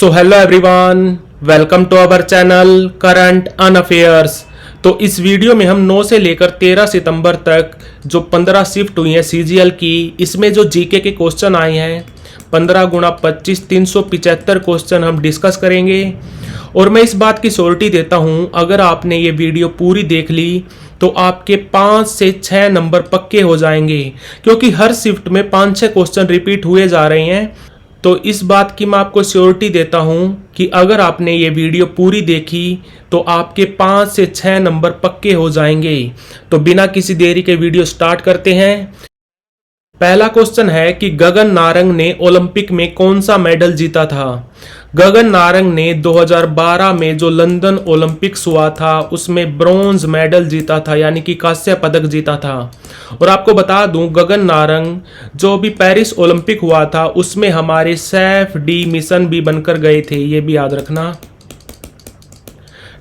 So hello everyone, welcome to our channel current and affairs. तो इस video में हम 9 से लेकर 13 सितंबर तक जो 15 शिफ्ट हुई हैं सीजीएल की, इसमें जो जीके के क्वेश्चन आए हैं 15 गुणा 25 375 क्वेश्चन हम डिस्कस करेंगे। और मैं इस बात की श्योरिटी देता हूं, अगर आपने ये वीडियो पूरी देख ली तो आपके 5 से 6 नंबर पक्के हो जाएंगे, क्योंकि हर शिफ्ट में 5-6 क्वेश्चन रिपीट हुए जा रहे हैं। तो इस बात की मैं आपको श्योरिटी देता हूं कि अगर आपने ये वीडियो पूरी देखी तो आपके 5 से 6 नंबर पक्के हो जाएंगे। तो बिना किसी देरी के वीडियो स्टार्ट करते हैं। पहला क्वेश्चन है कि गगन नारंग ने ओलंपिक में कौन सा मेडल जीता था। गगन नारंग ने 2012 में जो लंदन ओलंपिक्स हुआ था उसमें ब्रॉन्ज मेडल जीता था, यानी कि कांस्य पदक जीता था। और आपको बता दूं, गगन नारंग जो भी पेरिस ओलंपिक हुआ था उसमें हमारे सैफ डी मिशन भी बनकर गए थे, ये भी याद रखना।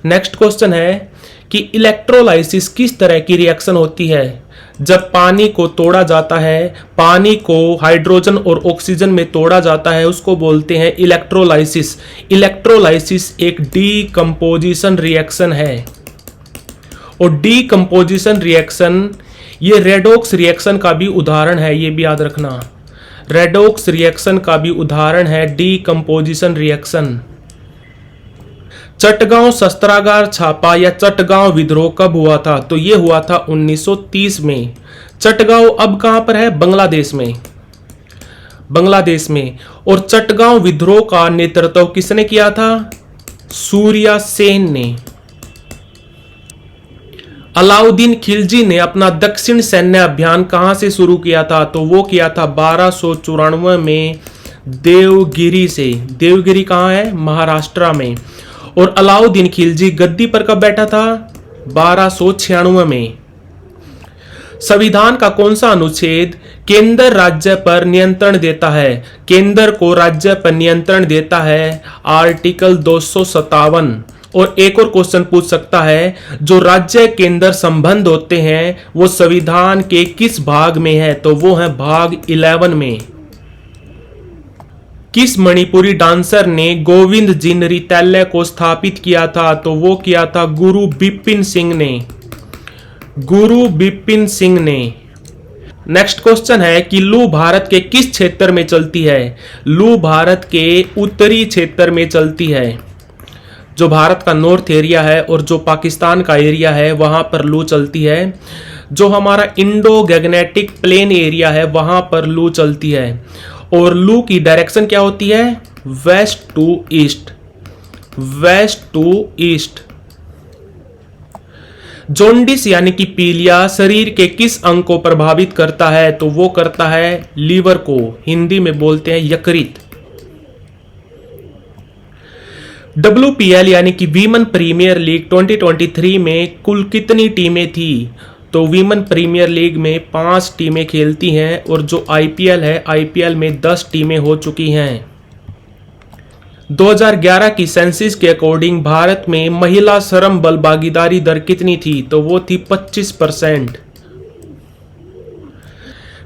नेक्स्ट क्वेश्चन है कि इलेक्ट्रोलाइसिस किस तरह की रिएक्शन होती है। जब पानी को तोड़ा जाता है, पानी को हाइड्रोजन और ऑक्सीजन में तोड़ा जाता है, उसको बोलते हैं इलेक्ट्रोलाइसिस। इलेक्ट्रोलाइसिस एक डीकंपोजिशन रिएक्शन है। और डीकंपोजिशन रिएक्शन ये रेडॉक्स रिएक्शन का भी उदाहरण है, ये भी याद रखना। रेडॉक्स रिएक्शन का भी उदाहरण है डीकंपोजिशन रिएक्शन। चटगांव शस्त्रागार छापा या चटगांव विद्रोह कब हुआ था? तो ये हुआ था 1930 में। चटगांव अब कहां पर है? बांग्लादेश में। बांग्लादेश में। और चटगांव विद्रोह का नेतृत्व किसने किया था? सूर्या सेन ने। अलाउद्दीन खिलजी ने अपना दक्षिण सैन्य अभियान कहां से शुरू किया था? तो वो किया था 1294 में देवगिरी से। देवगिरी कहां है? महाराष्ट्र में। और अलाउद्दीन खिलजी गद्दी पर कब बैठा था? 1296 में। संविधान का कौन सा अनुच्छेद केंद्र राज्य पर नियंत्रण देता है? केंद्र को राज्य पर नियंत्रण देता है आर्टिकल 257। और एक और क्वेश्चन पूछ सकता है, जो राज्य केंद्र संबंध होते हैं वो संविधान के किस भाग में है? तो वो है भाग 11 में। किस मणिपुरी डांसर ने गोविंद जी नृत्यालय को स्थापित किया था? तो वो किया था गुरु बिपिन सिंह ने। गुरु बिपिन सिंह ने। नेक्स्ट क्वेश्चन है कि लू भारत के किस क्षेत्र में चलती है? लू भारत के उत्तरी क्षेत्र में चलती है। जो भारत का नॉर्थ एरिया है और जो पाकिस्तान का एरिया है वहां पर लू चलती है। जो हमारा इंडो गैगनेटिक प्लेन एरिया है वहां पर लू चलती है। और लू की डायरेक्शन क्या होती है? West to east. West to east. Jaundice यानी कि पीलिया शरीर के किस अंग को प्रभावित करता है? तो वो करता है लीवर को। हिंदी में बोलते हैं यकृत। WPL यानी कि वीमेन प्रीमियर लीग 2023 में कुल कितनी टीमें थी? तो वीमेन प्रीमियर लीग में 5 टीमें खेलती हैं। और जो IPL है, IPL में 10 टीमें हो चुकी हैं। 2011 की सेंसस के अकॉर्डिंग भारत में महिला श्रम बल भागीदारी दर कितनी थी? तो वो थी 25%।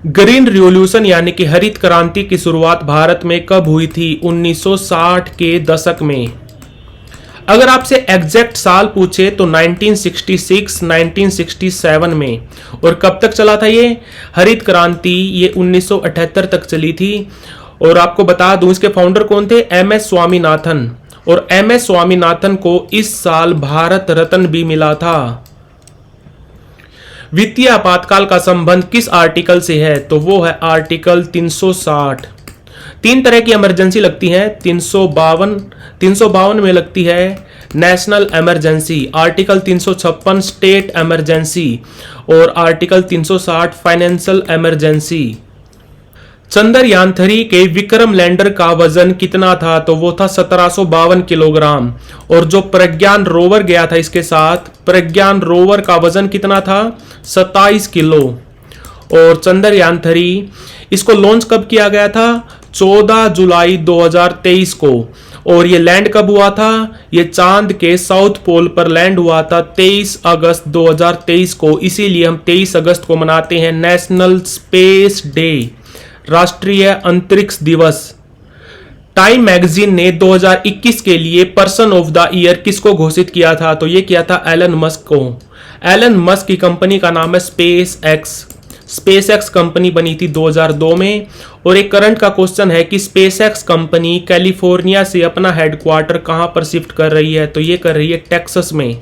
ग्रीन रिवॉल्यूशन यानी कि हरित क्रांति की शुरुआत भारत में कब हुई थी? 1960 के दशक में। अगर आपसे एग्जैक्ट साल पूछे तो 1966 1967 में। और कब तक चला था ये हरित क्रांति? ये 1978 तक चली थी। और आपको बता दूं इसके फाउंडर कौन थे? MS स्वामीनाथन। और MS स्वामीनाथन को इस साल भारत रत्न भी मिला था। वित्तीय आपातकाल का संबंध किस आर्टिकल से है? तो वो है आर्टिकल 360। 3 तरह की इमरजेंसी लगती है। 352 में लगती है national emergency, article 356 state emergency और आर्टिकल 360 फाइनेंशियल इमरजेंसी। चंद्रयान 3 के विक्रम लैंडर का वजन कितना था? तो वो था 1752 किलोग्राम। और जो प्रज्ञान रोवर गया था इसके साथ, प्रज्ञान रोवर का वजन कितना था? 27 किलो। और चंद्रयान 3 इसको लॉन्च कब किया गया था? 14 जुलाई 2023 को। और ये लैंड कब हुआ था? ये चांद के साउथ पोल पर लैंड हुआ था 23 अगस्त 2023 को। इसीलिए हम 23 अगस्त को मनाते हैं नेशनल स्पेस डे, राष्ट्रीय अंतरिक्ष दिवस। टाइम मैगजीन ने 2021 के लिए पर्सन ऑफ द ईयर किसको घोषित किया था? तो ये किया था एलन मस्क को। एलन मस्क की कंपनी का नाम है space x. Space x company बनी थी 2002 में। और एक करंट का क्वेश्चन है कि स्पेस एक्स कंपनी कैलिफोर्निया से अपना हेडक्वार्टर कहां पर शिफ्ट कर रही है? तो ये कर रही है टेक्सास में।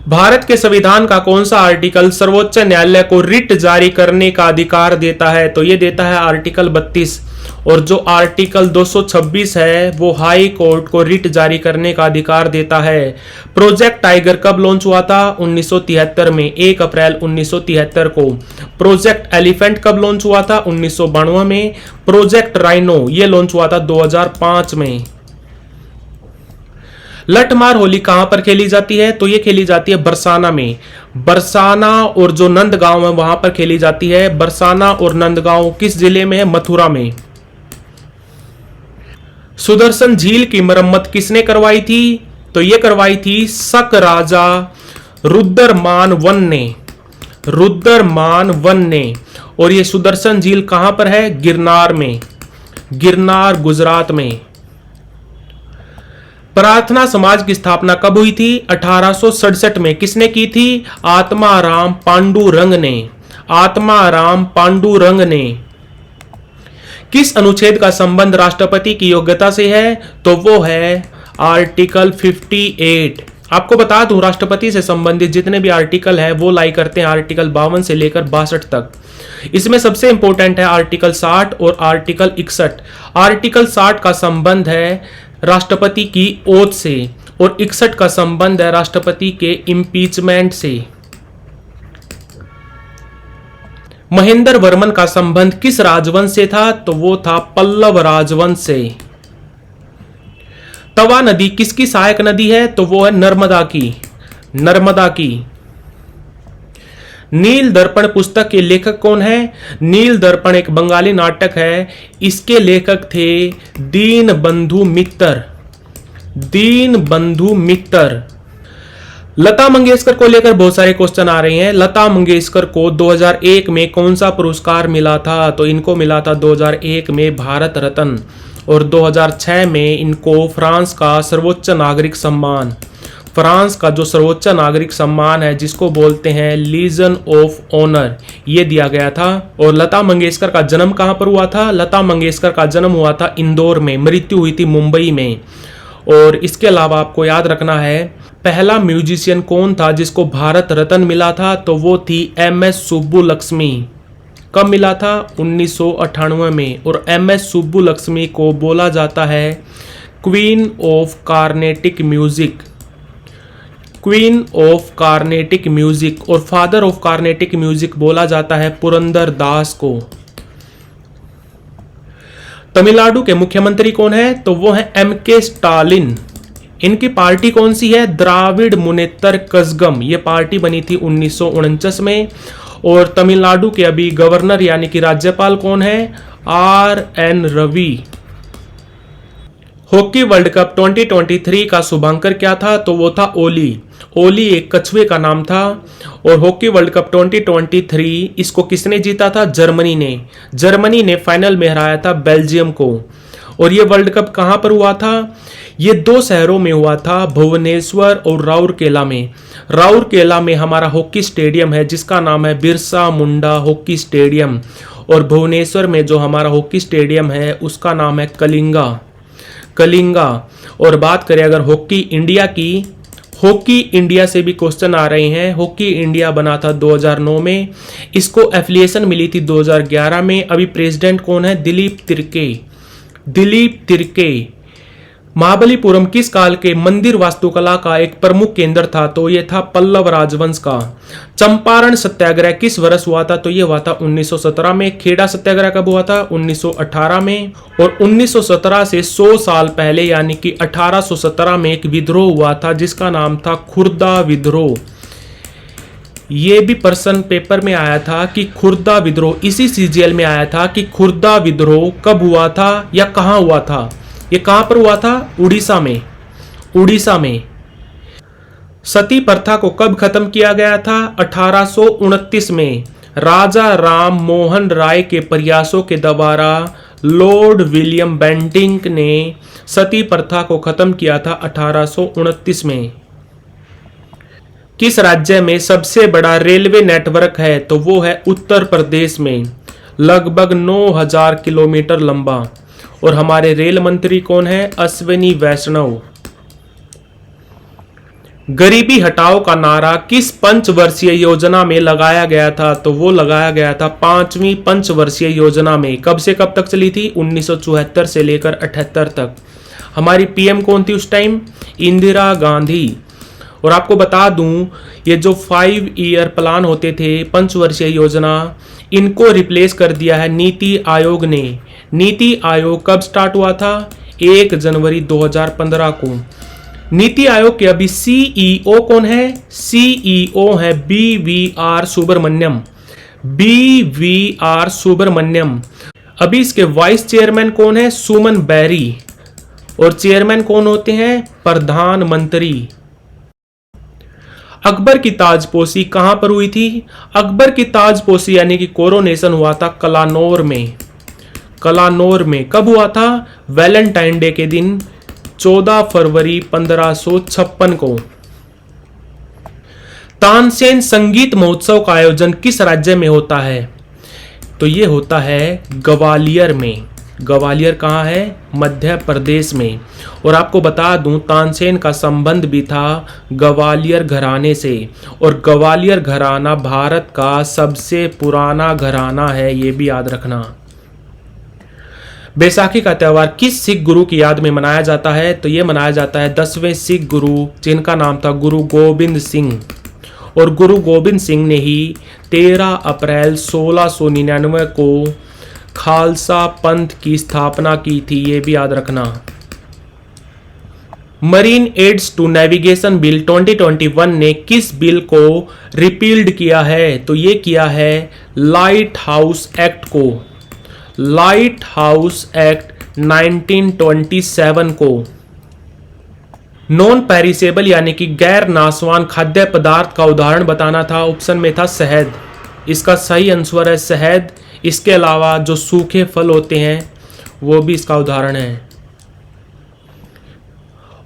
भारत के संविधान का कौन सा आर्टिकल सर्वोच्च न्यायालय को रिट जारी करने का अधिकार देता है? तो ये देता है आर्टिकल 32। और जो आर्टिकल 226 है वो हाई कोर्ट को रिट जारी करने का अधिकार देता है। प्रोजेक्ट टाइगर कब लॉन्च हुआ था? 1973 में, 1 अप्रैल 1973 को। प्रोजेक्ट एलिफेंट कब लॉन्च हुआ था? 1992 में। प्रोजेक्ट राइनो ये लॉन्च हुआ था 2005 में। लठमार होली कहां पर खेली जाती है? तो ये खेली जाती है बरसाना में। बरसाना और जो नंदगांव है वहां पर खेली जाती है। बरसाना और नंदगांव किस जिले में है? मथुरा में। सुदर्शन झील की मरम्मत किसने करवाई थी? तो ये करवाई थी शक राजा रुद्रमान वन ने। रुद्रमान वन ने। और ये सुदर्शन झील कहां पर है? गिरनार में। गिरनार गुजरात में। प्रार्थना समाज की स्थापना कब हुई थी? 1867 में। किसने की थी? आत्माराम पांडुरंग ने। आत्माराम पांडुरंग ने। किस अनुच्छेद का संबंध राष्ट्रपति की योग्यता से है? तो वो है आर्टिकल 58। आपको बता दूं राष्ट्रपति से संबंधित जितने भी आर्टिकल है वो लाई करते हैं आर्टिकल 52 से लेकर 62 तक। इसमें सबसे इंपॉर्टेंट है आर्टिकल 60 और आर्टिकल 61। आर्टिकल 60 का संबंध है राष्ट्रपति की ओथ से और 61 का संबंध है राष्ट्रपति के इम्पीचमेंट से। महेंद्र वर्मन का संबंध किस राजवंश से था? तो वो था पल्लव राजवंश से। तवा नदी किसकी सहायक नदी है? तो वो है नर्मदा की। नर्मदा की। नील दर्पण पुस्तक के लेखक कौन है? नील दर्पण एक बंगाली नाटक है। इसके लेखक थे दीन बंधु मित्तर। दीन बंधु मित्तर। लता मंगेशकर को लेकर बहुत सारे क्वेश्चन आ रहे हैं। लता मंगेशकर को 2001 में कौन सा पुरस्कार मिला था? तो इनको मिला था 2001 में भारत रत्न। और 2006 में इनको फ्रांस का सर्वोच्च नागरिक सम्मान, फ्रांस का जो सर्वोच्च नागरिक सम्मान है जिसको बोलते हैं लीजन ऑफ ऑनर, ये दिया गया था। और लता मंगेशकर का जन्म कहां पर हुआ था? लता मंगेशकर का जन्म हुआ था इंदौर में, मृत्यु हुई थी मुंबई में। और इसके अलावा आपको याद रखना है पहला म्यूजिशियन कौन था जिसको भारत रत्न मिला था? तो वो थी MS सुब्बुलक्ष्मी। कब मिला था? 1998 में। और MS सुब्बुलक्ष्मी को बोला जाता है queen of Carnatic music. Queen of Carnatic music. और फादर ऑफ कार्नेटिक म्यूजिक बोला जाता है पुरंदर दास को। तमिलनाडु के मुख्यमंत्री कौन है? तो वो है MK स्टालिन। इनकी पार्टी कौन सी है? द्राविड़ मुनेत्र कज़गम। ये पार्टी बनी थी 1949 में। और तमिलनाडु के अभी गवर्नर यानी कि राज्यपाल कौन है? RN Ravi. Hockey world cup 2023 का शुभांकर क्या था? तो वो था ओली। ओली एक कछुए का नाम था। और हॉकी वर्ल्ड कप 2023 इसको किसने जीता था? जर्मनी ने। जर्मनी ने फाइनल में हराया था बेल्जियम को। और ये वर्ल्ड कप कहां पर हुआ था? ये 2 शहरों में हुआ था, भुवनेश्वर और राउरकेला में। राउरकेला में हमारा हॉकी स्टेडियम है जिसका नाम है बिरसा मुंडा हॉकी स्टेडियम। और भुवनेश्वर में जो हमारा हॉकी स्टेडियम है उसका नाम है कलिंगा। कलिंगा। और बात करें अगर हॉकी इंडिया की, हॉकी इंडिया से भी क्वेश्चन आ रहे हैं। हॉकी इंडिया बना था 2009 में। इसको एफिलिएशन मिली थी 2011 में। अभी प्रेसिडेंट कौन है? दिलीप तिर्के। दिलीप तिर्के। महाबलीपुरम किस काल के मंदिर वास्तुकला का एक प्रमुख केंद्र था? तो यह था पल्लव राजवंश का। चंपारण सत्याग्रह किस वर्ष हुआ था? तो यह हुआ था 1917 में। खेड़ा सत्याग्रह कब हुआ था? 1918 में। और 1917 से 100 साल पहले यानी कि 1817 में एक विद्रोह हुआ था जिसका नाम था खुर्दा विद्रोह। ये भी प्रश्न पेपर में आया था कि खुर्दा विद्रोह, इसी CGL में आया था कि खुर्दा विद्रोह कब हुआ था या कहां हुआ था। ये कहां पर हुआ था? उड़ीसा में। उड़ीसा में। सती प्रथा को कब खत्म किया गया था? 1829 में। राजा राम मोहन राय के प्रयासों के द्वारा लॉर्ड विलियम बेंटिंक ने सती प्रथा को खत्म किया था 1829 में। किस राज्य में सबसे बड़ा रेलवे नेटवर्क है? तो वो है उत्तर प्रदेश में, लगभग 9000 किलोमीटर लंबा। और हमारे रेल मंत्री कौन है? अश्विनी वैष्णव। गरीबी हटाओ का नारा किस पंचवर्षीय योजना में लगाया गया था? तो वो लगाया गया था 5वीं पंचवर्षीय योजना में। कब से कब तक चली थी? 1974 से लेकर 78 तक। हमारी पीएम कौन थी उस टाइम? इंदिरा गांधी। और आपको बता दूं, ये जो 5 ईयर प्लान होते थे, पंचवर्षीय योजना, इनको रिप्लेस कर दिया है नीति आयोग ने। नीति आयोग कब स्टार्ट हुआ था? 1 जनवरी 2015 को। नीति आयोग के अभी सीईओ कौन है? सीईओ है BVR सुब्रमण्यम। BVR सुब्रमण्यम। अभी इसके वाइस चेयरमैन कौन है? सुमन बैरी। और चेयरमैन कौन होते हैं? प्रधानमंत्री। अकबर की ताजपोशी कहां पर हुई थी? अकबर की ताजपोशी यानी कि कोरोनेशन हुआ था कलानौर में। कलानौर में कब हुआ था? वैलेंटाइन डे के दिन, 14 फरवरी 1556 को। तानसेन संगीत महोत्सव का आयोजन किस राज्य में होता है? तो ये होता है ग्वालियर में। ग्वालियर कहाँ है? मध्य प्रदेश में। और आपको बता दूं, तानसेन का संबंध भी था ग्वालियर घराने से। और ग्वालियर घराना भारत का सबसे पुराना घराना है, ये भी याद रखना। बैसाखी का त्यौहार किस सिख गुरु की याद में मनाया जाता है? तो ये मनाया जाता है 10वें सिख गुरु, जिनका नाम था गुरु गोबिंद सिंह। और गुरु गोबिंद सिंह ने ही 13 अप्रैल 1699 को खालसा पंथ की स्थापना की थी, ये भी याद रखना। Marine aids to navigation bill 2021 ने किस बिल को रिपील्ड किया है? तो ये किया है लाइट हाउस एक्ट को। लाइट हाउस एक्ट 1927 को। नॉन पेरिसेबल यानी कि गैर नाशवान खाद्य पदार्थ का उदाहरण बताना था। ऑप्शन में था शहद। इसका सही आंसर है शहद। इसके अलावा जो सूखे फल होते हैं वो भी इसका उदाहरण है।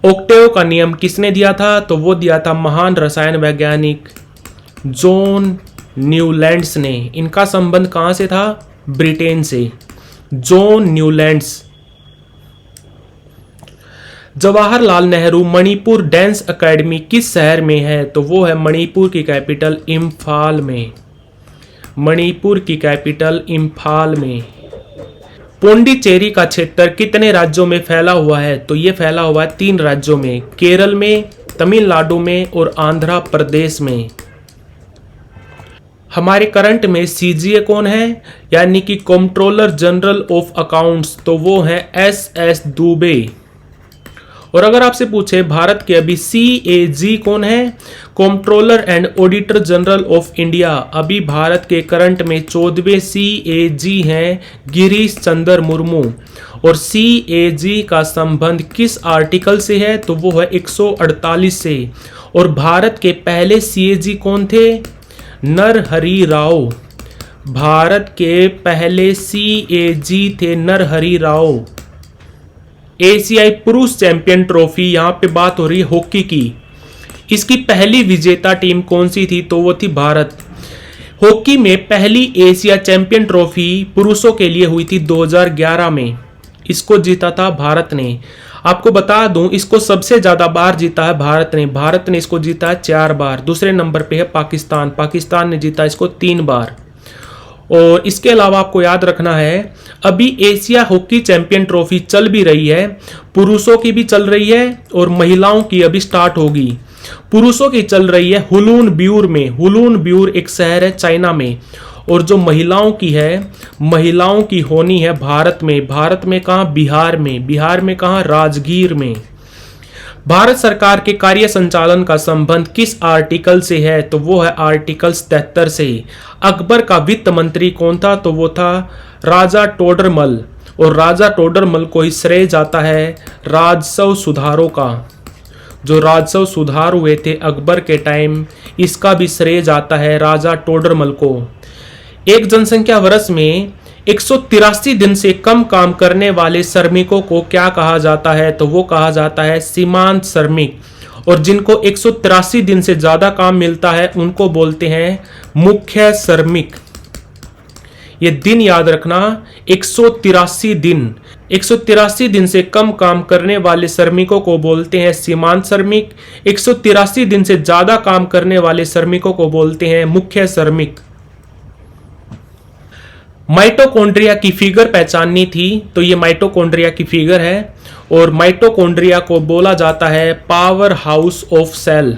ओक्टेव का नियम किसने दिया था? तो वो दिया था महान रसायन वैज्ञानिक जॉन न्यूलैंड्स ने। इनका संबंध कहां से था? ब्रिटेन से। John Newlands. Jawaharlal Nehru Manipur dance academy किस शहर में है? तो वो है मणिपुर की कैपिटल इम्फाल में। मणिपुर की कैपिटल इम्फाल में। पोंडिचेरी का क्षेत्र कितने राज्यों में फैला हुआ है? तो ये फैला हुआ है 3 राज्यों में, केरल में, तमिलनाडु में और आंध्र प्रदेश में। हमारे करंट में सीजीए कौन है? यानी कि कंट्रोलर जनरल ऑफ अकाउंट्स, तो वो है SS दुबे। और अगर आपसे पूछे भारत के अभी CAG कौन है? Controller and auditor general of India. अभी भारत के करंट में 14वें CAG हैं गिरीश चंद्र मुर्मू। और CAG का संबंध किस आर्टिकल से है? तो वो है 148 से। और भारत के पहले CAG कौन थे? नरहरि राव। भारत के पहले CAG थे नरहरि राव। एशियाई पुरुष चैंपियन ट्रॉफी, यहां पे बात हो रही है हॉकी की। इसकी पहली विजेता टीम कौन सी थी? तो वो थी भारत। हॉकी में पहली एशिया चैंपियन ट्रॉफी पुरुषों के लिए हुई थी 2011 में। इसको जीता था भारत ने। आपको बता दूं, इसको सबसे ज्यादा बार जीता है भारत ने। भारत ने इसको जीता है 4 बार। दूसरे नंबर पे है पाकिस्तान। पाकिस्तान ने जीता इसको 3 बार। और इसके अलावा आपको याद रखना है, अभी एशिया हॉकी चैंपियन ट्रॉफी चल भी रही है। पुरुषों की भी चल रही है और महिलाओं की अभी स्टार्ट होगी। पुरुषों की चल रही है हुलून ब्यूर में। हुलून ब्यूर एक शहर है चाइना में। और जो महिलाओं की है, महिलाओं की होनी है भारत में। भारत में कहाँ? बिहार में। बिहार में कहाँ? राजगीर में। भारत सरकार के कार्य संचालन का संबंध किस आर्टिकल से है? तो वो है आर्टिकल 73 से। अकबर का वित्त मंत्री कौन था? तो वो था राजा टोडरमल। और राजा टोडरमल को ही श्रेय जाता है राजस्व सुधारों का। जो राजस्व सुधार हुए थे अकबर के टाइम, इसका भी श्रेय जाता है राजा टोडरमल को। एक जनसंख्या वर्ष में 183 दिन से कम काम करने वाले श्रमिकों को क्या कहा जाता है? तो वो कहा जाता है सीमांत श्रमिक। और जिनको 183 दिन से ज्यादा काम मिलता है उनको बोलते हैं मुख्य श्रमिक। ये दिन याद रखना, 183 दिन। 183 दिन से कम काम करने वाले श्रमिकों को बोलते हैं सीमांत श्रमिक। 183 दिन से ज्यादा काम करने वाले श्रमिकों को बोलते हैं मुख्य श्रमिक। माइटोकॉन्ड्रिया की फिगर पहचाननी थी, तो ये माइटोकॉन्ड्रिया की फिगर है। और माइटोकॉन्ड्रिया को बोला जाता है power house of cell.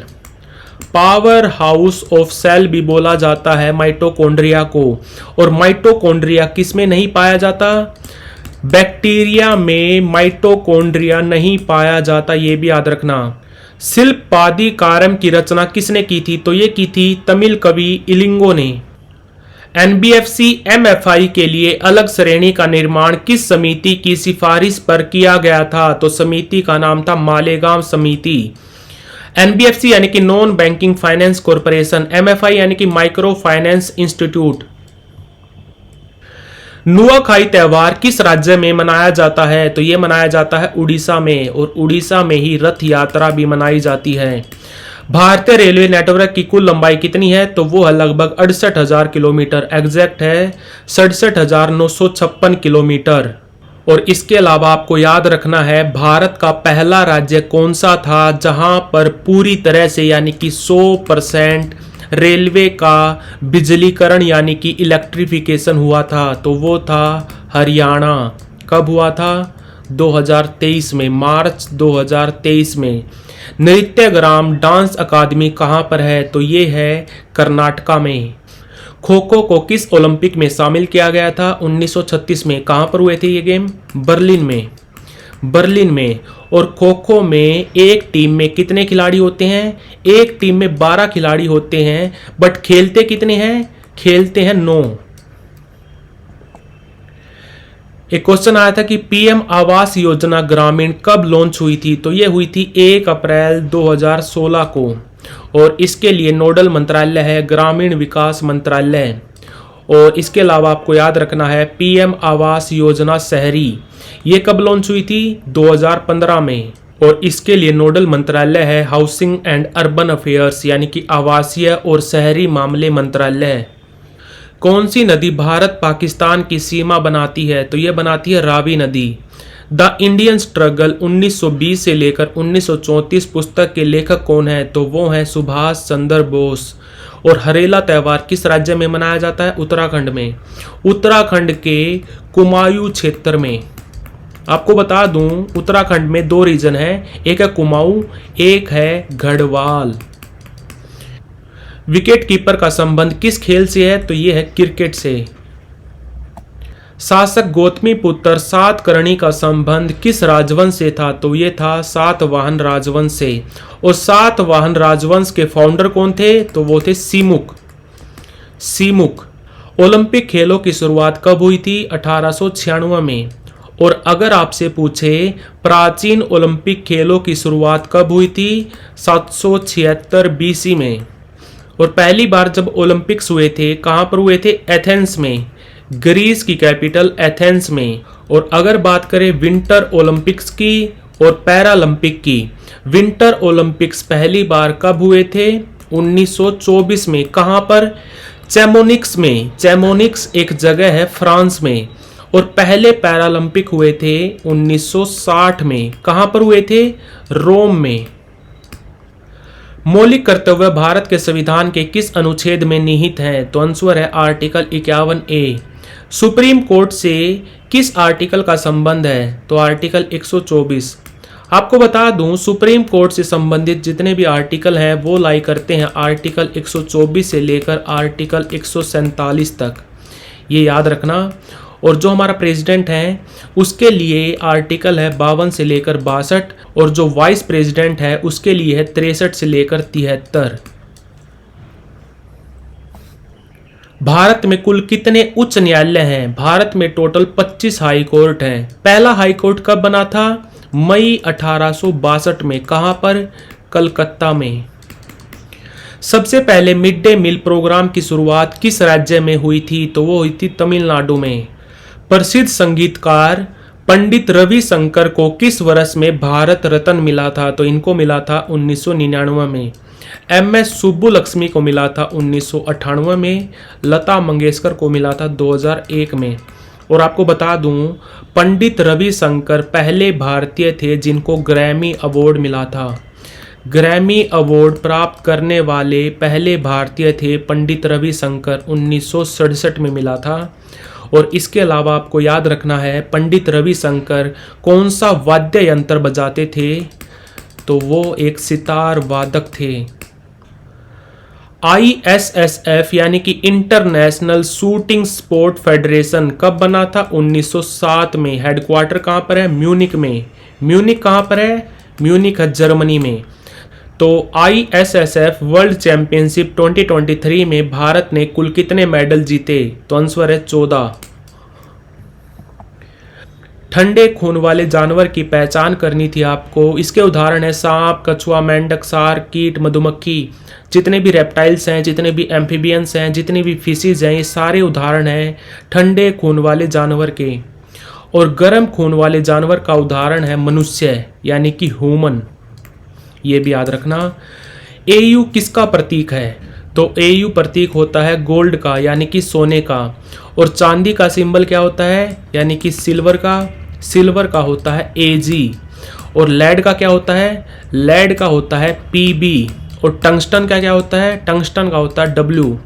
Power house of cell भी बोला जाता है माइटोकॉन्ड्रिया को। और माइटोकॉन्ड्रिया किस में नहीं पाया जाता? बैक्टीरिया में माइटोकॉन्ड्रिया नहीं पाया जाता, ये भी याद रखना। शिल्पादिकारम की रचना किसने की थी? तो ये की थी तमिल कवि इलिंगो ने। एनबीएफसी एमएफआई के लिए अलग श्रेणी का निर्माण किस समिति की सिफारिश पर किया गया था? तो समिति का नाम था मालेगांव समिति। एनबीएफसी यानी कि non banking finance corporation, MFI यानी कि माइक्रो फाइनेंस इंस्टीट्यूट। नुआखाई त्योहार किस राज्य में मनाया जाता है? तो यह मनाया जाता है उड़ीसा में। और उड़ीसा में ही रथ यात्रा भी मनाई जाती है। भारतीय रेलवे नेटवर्क की कुल लंबाई कितनी है? तो वो है लगभग 68,000 किलोमीटर। एग्जैक्ट है 67,956 किलोमीटर। और इसके अलावा आपको याद रखना है भारत का पहला राज्य कौन सा था जहां पर पूरी तरह से यानी कि 100% रेलवे का बिजलीकरण यानी कि इलेक्ट्रिफिकेशन हुआ था? तो वो था हरियाणा। कब हुआ था? 2023 में, मार्च 2023 में। नृत्यग्राम डांस अकादमी कहाँ पर है? तो ये है कर्नाटका में। खो खो को किस ओलंपिक में शामिल किया गया था? 1936 में। कहाँ पर हुए थे ये गेम? बर्लिन में। बर्लिन में। और खो खो में एक टीम में कितने खिलाड़ी होते हैं? एक टीम में 12 खिलाड़ी होते हैं, बट खेलते कितने हैं? खेलते हैं 9। एक क्वेश्चन आया था कि पीएम आवास योजना ग्रामीण कब लॉन्च हुई थी? तो ये हुई थी 1 अप्रैल 2016 को। और इसके लिए नोडल मंत्रालय है ग्रामीण विकास मंत्रालय। और इसके अलावा आपको याद रखना है पीएम आवास योजना शहरी, ये कब लॉन्च हुई थी? 2015 में। और इसके लिए नोडल मंत्रालय है हाउसिंग एंड अर्बन अफेयर्स यानी कि आवासीय और शहरी मामले मंत्रालय। कौन सी नदी भारत पाकिस्तान की सीमा बनाती है? तो यह बनाती है रावी नदी। द इंडियन स्ट्रगल 1920 से लेकर 1934 पुस्तक के लेखक कौन है? तो वो हैं सुभाष चंद्र बोस। और हरेला त्यौहार किस राज्य में मनाया जाता है? उत्तराखंड में। उत्तराखंड के कुमाऊं क्षेत्र में। आपको बता दूं उत्तराखंड में 2 रीजन है, एक है कुमाऊं, एक है गढ़वाल। विकेट कीपर का संबंध किस खेल से है? तो यह है क्रिकेट से। शासक गौतमीपुत्र सातकर्णी का संबंध किस राजवंश से था? तो यह था सातवाहन राजवंश से। और सातवाहन राजवंश के फाउंडर कौन थे? तो वो थे सीमुक। सीमुक। ओलंपिक खेलों की शुरुआत कब हुई थी? 1896 में। और अगर आपसे पूछे प्राचीन ओलंपिक खेलों की शुरुआत कब हुई थी? 776 बीसी में। और पहली बार जब ओलंपिक्स हुए थे कहां पर हुए थे? एथेंस में, ग्रीस की कैपिटल एथेंस में। और अगर बात करें विंटर ओलंपिक्स की और पैरालंपिक की, विंटर ओलंपिक्स पहली बार कब हुए थे? 1924 में। कहां पर? चैमोनिक्स में। चैमोनिक्स एक जगह है फ्रांस में। और पहले पैरालंपिक हुए थे 1960 में। कहां पर हुए थे? रोम में। मौलिक कर्तव्य भारत के संविधान के किस अनुच्छेद में निहित हैं? तो आंसर है आर्टिकल 51A। सुप्रीम कोर्ट से किस आर्टिकल का संबंध है? तो आर्टिकल 124। आपको बता दूं सुप्रीम कोर्ट से संबंधित जितने भी आर्टिकल हैं वो लाई करते हैं आर्टिकल 124 से लेकर आर्टिकल 147 तक, ये याद रखना। और जो हमारा प्रेसिडेंट है उसके लिए आर्टिकल है 52 से लेकर 62। और जो वाइस प्रेसिडेंट है उसके लिए है 63 से लेकर 73। भारत में कुल कितने उच्च न्यायालय हैं? भारत में टोटल 25 हाई कोर्ट हैं। पहला हाई कोर्ट कब बना था? मई 1862 में। कहां पर? कलकत्ता में। सबसे पहले मिड डे मील प्रोग्राम की शुरुआत किस राज्य में हुई थी? तो वो हुई थी तमिलनाडु में। प्रसिद्ध संगीतकार पंडित रविशंकर को किस वर्ष में भारत रत्न मिला था? तो इनको मिला था 1999 में। MS सुब्बुलक्ष्मी को मिला था 1998 में। लता मंगेशकर को मिला था 2001 में। और आपको बता दूं, पंडित रविशंकर पहले भारतीय थे जिनको ग्रैमी अवार्ड मिला था। ग्रैमी अवार्ड प्राप्त करने वाले पहले भारतीय थे पंडित रविशंकर, 1967 में मिला था। और इसके अलावा आपको याद रखना है पंडित रविशंकर कौन सा वाद्य यंत्र बजाते थे? तो वो एक सितार वादक थे। ISSF यानी कि इंटरनेशनल शूटिंग स्पोर्ट फेडरेशन कब बना था? 1907 में। हेडक्वार्टर कहाँ पर है? म्यूनिक में। म्यूनिक कहाँ पर है? म्यूनिक है जर्मनी में। तो ISSF वर्ल्ड चैंपियनशिप 2023 में भारत ने कुल कितने मेडल जीते? तो आंसर है 14। ठंडे खून वाले जानवर की पहचान करनी थी आपको। इसके उदाहरण है सांप, कछुआ, मेंढक, सार्क, कीट, मधुमक्खी। जितने भी रेप्टाइल्स हैं, जितने भी एम्फीबियंस हैं, जितनी भी फिशेज हैं, ये सारे उदाहरण हैं ठंडे खून वाले जानवर के। और गर्म खून वाले जानवर का उदाहरण है मनुष्य यानी कि ह्यूमन। ये भी याद रखना। AU किसका प्रतीक है? तो AU प्रतीक होता है गोल्ड का यानी कि सोने का। और चांदी का सिंबल क्या होता है? यानी कि सिल्वर का। सिल्वर का होता है AG। और लेड का क्या होता है? लेड का होता है PB। और टंगस्टन का क्या होता है? टंगस्टन का होता है W।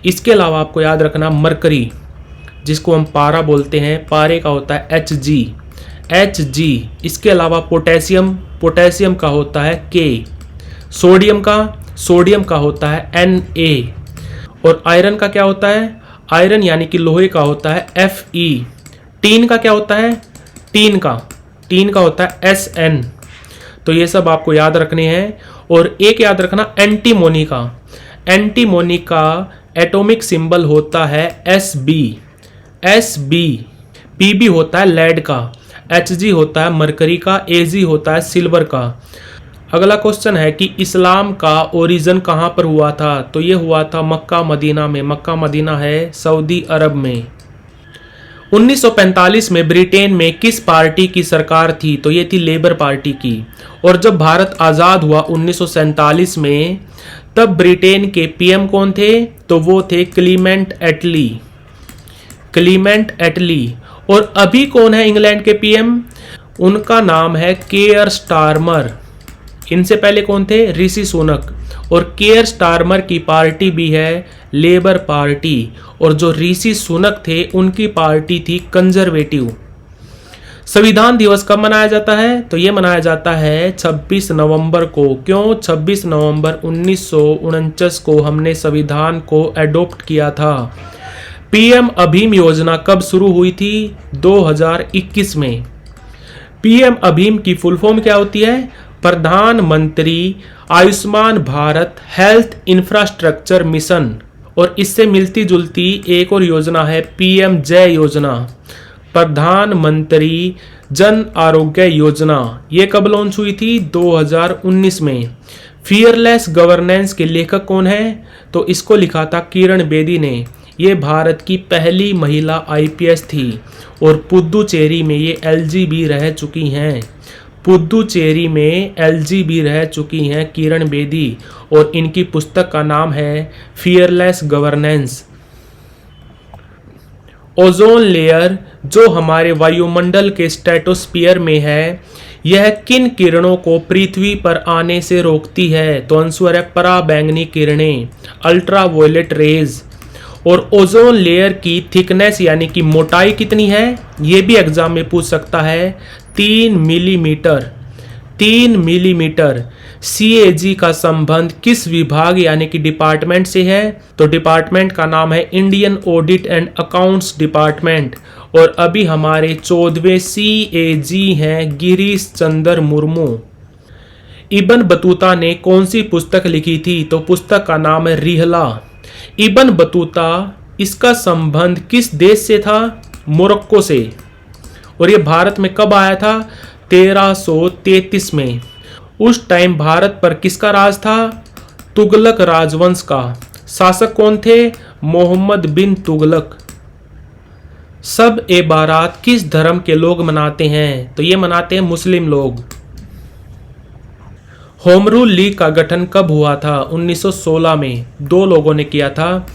इसके अलावा आपको याद रखना मरकरी, जिसको हम पारा बोलते हैं, पारे का होता है Hg। इसके अलावा पोटेशियम, पोटेशियम का होता है K। सोडियम का होता है Na। और आयरन का क्या होता है? आयरन यानी कि लोहे का होता है Fe। टीन का क्या होता है? टीन का होता है Sn। तो ये सब आपको याद रखने हैं। और एक याद रखना एंटीमोनी का। एंटीमोनी का एटॉमिक सिंबल होता है Sb। Pb होता है लेड का। Hg होता है मरकरी का। Ag होता है सिल्वर का। अगला क्वेश्चन है कि इस्लाम का ओरिजिन कहाँ पर हुआ था? तो ये हुआ था मक्का मदीना में। मक्का मदीना है सऊदी अरब में। 1945 में ब्रिटेन में किस पार्टी की सरकार थी? तो ये थी लेबर पार्टी की। और जब भारत आज़ाद हुआ 1947 में, तब ब्रिटेन के PM कौन थे? तो वो थे क्लीमेंट एटली। और अभी कौन है इंग्लैंड के PM? उनका नाम है केयर स्टारमर। इनसे पहले कौन थे? ऋषि सुनक। और केयर स्टारमर की पार्टी भी है लेबर पार्टी। और जो ऋषि सुनक थे उनकी पार्टी थी कंजर्वेटिव। संविधान दिवस कब मनाया जाता है? तो ये मनाया जाता है 26 नवंबर को। क्यों? 26 नवंबर 1949 को हमने संविधान को एडॉप्ट किया था। PM अभीम योजना कब शुरू हुई थी? 2021 में। PM अभीम की फुल फॉर्म क्या होती है? प्रधानमंत्री Ayushman Bharat health infrastructure mission. और इससे मिलती जुलती एक और योजना है PM जय योजना, प्रधानमंत्री जन आरोग्य योजना। ये कब लॉन्च हुई थी? 2019 में। फियरलेस गवर्नेंस के लेखक कौन है? तो इसको लिखा था किरण बेदी ने। ये भारत की पहली महिला IPS थी। और पुद्दुचेरी में ये LGB रह चुकी हैं। पुद्दुचेरी में LGB रह चुकी हैं किरण बेदी। और इनकी पुस्तक का नाम है फियरलेस गवर्नेंस। ओजोन लेयर जो हमारे वायुमंडल के स्ट्रेटोस्फीयर में है, यह किन किरणों को पृथ्वी पर आने से रोकती है? तो आंसर है पराबैंगनी किरणें, अल्ट्रावायलेट रेज। और ओजोन लेयर की थिकनेस यानी कि मोटाई कितनी है? ये भी एग्जाम में पूछ सकता है। 3 मिलीमीटर। 3 मिलीमीटर। CAG का संबंध किस विभाग यानी कि डिपार्टमेंट से है? तो डिपार्टमेंट का नाम है Indian audit and accounts department. और अभी हमारे 14वें CAG हैं गिरीश चंद्र मुर्मू। इब्न बतूता ने कौन सी पुस्तक लिखी थी? तो पुस्तक का नाम है रिहला। इब्न बतूता, इसका संबंध किस देश से था? मोरक्को से। और ये भारत में कब आया था? 1333 में। उस टाइम भारत पर किसका राज था? तुगलक राजवंश का। शासक कौन थे? मोहम्मद बिन तुगलक। सब ए बारात किस धर्म के लोग मनाते हैं? तो ये मनाते हैं मुस्लिम लोग। होम रूल लीग का गठन कब हुआ था? 1916 में। दो लोगों ने किया था,